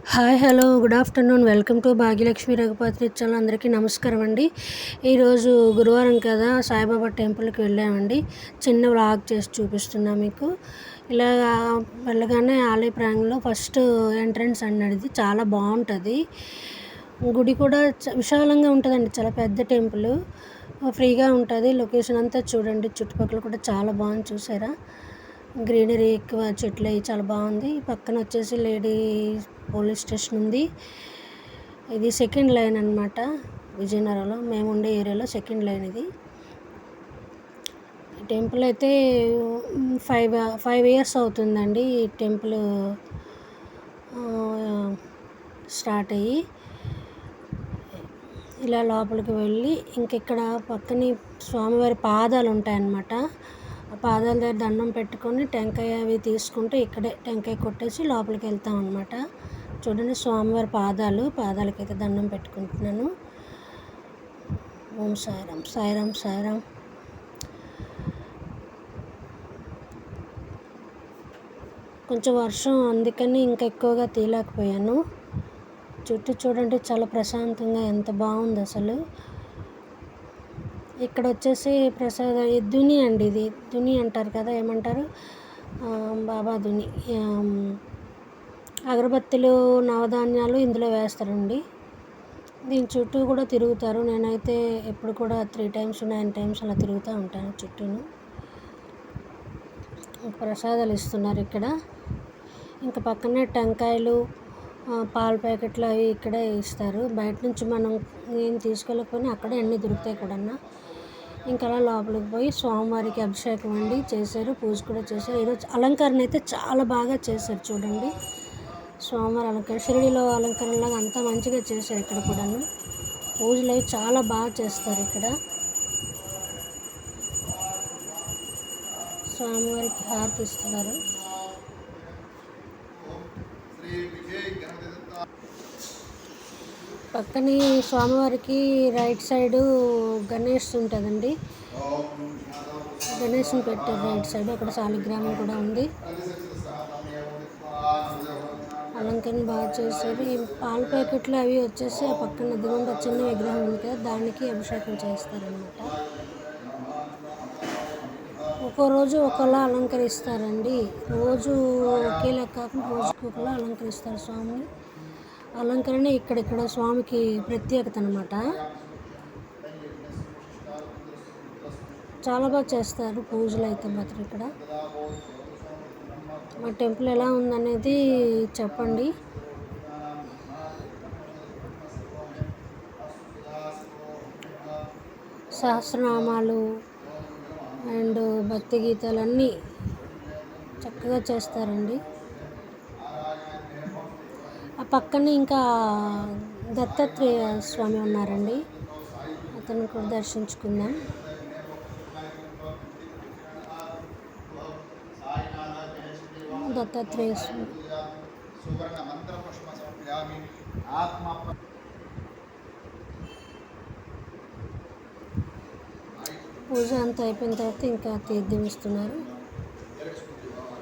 Hi hello good afternoon welcome to Bhagyalakshmi Raghupathi channel. అందరికీ నమస్కారం అండి. ఈరోజు గురువారం కదా, సాయిబాబా టెంపుల్కి వెళ్ళామండి. చిన్న వ్లాగ్ చేసి చూపిస్తున్నా మీకు. ఇలా వెళ్ళగానే ఆలయ ప్రాంగణంలో ఫస్ట్ ఎంట్రన్స్ అన్నది చాలా బాగుంటుంది. గుడి కూడా విశాలంగా ఉంటుందండి. చాలా పెద్ద టెంపుల్, ఫ్రీగా ఉంటుంది. లొకేషన్ అంతా చూడండి, చుట్టుపక్కల కూడా చాలా బాగుంది. చూసారా, గ్రీనరీ ఎక్కువ, చెట్లు అవి చాలా బాగుంది. పక్కన వచ్చేసి లేడీ పోలీస్ స్టేషన్ ఉంది. ఇది సెకండ్ లైన్ అనమాట. విజయనగరంలో మేము ఉండే ఏరియాలో సెకండ్ లైన్ ఇది. టెంపుల్ అయితే 5 years అవుతుందండి ఈ టెంపుల్ స్టార్ట్ అయ్యి. ఇలా లోపలికి వెళ్ళి ఇంకెక్కడ పక్కనే స్వామివారి పాదాలు ఉంటాయన్నమాట. ఆ పాదాల దగ్గర దండం పెట్టుకొని టెంకాయ అవి తీసుకుంటే ఇక్కడే టెంకాయ కొట్టేసి లోపలికి వెళ్తాం అనమాట. చూడండి, స్వామివారి పాదాలకైతే దండం పెట్టుకుంటున్నాను. ఓం సాయిరామ్, సాయిరామ్, సాయిరామ్. కొంచెం వర్షం, అందుకని ఇంకా ఎక్కువగా తీయలేకపోయాను. చుట్టూ చూడండి, చాలా ప్రశాంతంగా ఎంత బాగుంది అసలు. ఇక్కడ వచ్చేసి ప్రసాదం దుని అండి. ఇది దుని అంటారు కదా, ఏమంటారు, బాబా దుని. అగరబత్తులు, నవధాన్యాలు ఇందులో వేస్తారండి. దీని చుట్టూ కూడా తిరుగుతారు. నేనైతే ఎప్పుడు కూడా 3 times 9 times అలా తిరుగుతూ ఉంటాను చుట్టూను. ప్రసాదాలు ఇస్తున్నారు ఇక్కడ. ఇంకా పక్కనే టెంకాయలు, పాల ప్యాకెట్లు అవి ఇక్కడే ఇస్తారు. బయట నుంచి మనం ఏం తీసుకెళ్ళకపోయినా అక్కడే అన్నీ దొరుకుతాయి కూడా. ఇంకా అలా లోపలికి పోయి స్వామివారికి అభిషేకం అండి చేశారు, పూజ కూడా చేశారు. ఈరోజు అలంకరణ అయితే చాలా బాగా చేశారు. చూడండి, స్వామివారి అలంకరణ షిరిడిలో అలంకరణలాగా అంతా మంచిగా చేశారు. ఇక్కడ కూడాను పూజలు అవి చాలా బాగా చేస్తారు. ఇక్కడ స్వామివారికి హారతి ఇస్తున్నారు. పక్కనే స్వామివారికి రైట్ సైడు గణేష్ ఉంటుందండి. గణేష్ని పెట్టారు రైట్ సైడ్. అక్కడ శాలిగ్రామం కూడా ఉంది. అలంకరణ బాగా చేశారు. ఈ పాల ప్యాకెట్లు అవి వచ్చేసి ఆ పక్కన ఎదురుగుండా చిన్న విగ్రహం ఉంది కదా, దానికి అభిషేకం చేస్తారనమాట. ఒక్కో రోజు ఒకలా అలంకరిస్తారండి. రోజు ఒకేలా కాకుండా రోజుకి ఒకలా అలంకరిస్తారు స్వామిని. అలంకరణ ఇక్కడ స్వామికి ప్రత్యేకత అనమాట. చాలా బాగా చేస్తారు పూజలు అయితే మాత్రం. ఇక్కడ మా టెంపుల్ ఎలా ఉందనేది చెప్పండి. సహస్రనామాలు అండ్ భక్తి గీతాలు అన్నీ చక్కగా చేస్తారండి. ఆ పక్కనే ఇంకా దత్తాత్రేయ స్వామి ఉన్నారండి, అతను కూడా దర్శించుకుందాం. దత్తాత్రేయ స్వామి పూజ అంతా అయిపోయిన తర్వాత ఇంకా తీర్థం ఇస్తున్నారు.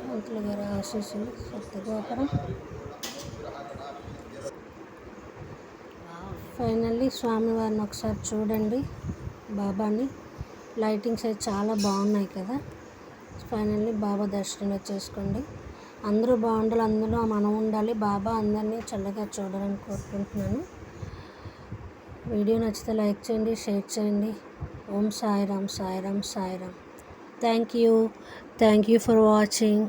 మంత్రుల గారి ఆశీస్సులు, సప్తగోపురం. ఫైనల్లీ స్వామివారిని ఒకసారి చూడండి, బాబాని. లైటింగ్స్ అయితే చాలా బాగున్నాయి కదా. ఫైనల్లీ బాబా దర్శనం చేసుకోండి. అందరూ బాగుండాలి, అందులో మనం ఉండాలి. బాబా అందరినీ చల్లగా చూడాలని కోరుకుంటున్నాను. వీడియో నచ్చితే లైక్ చేయండి, షేర్ చేయండి. Om Sairam, Sairam, Sairam. Thank you for watching.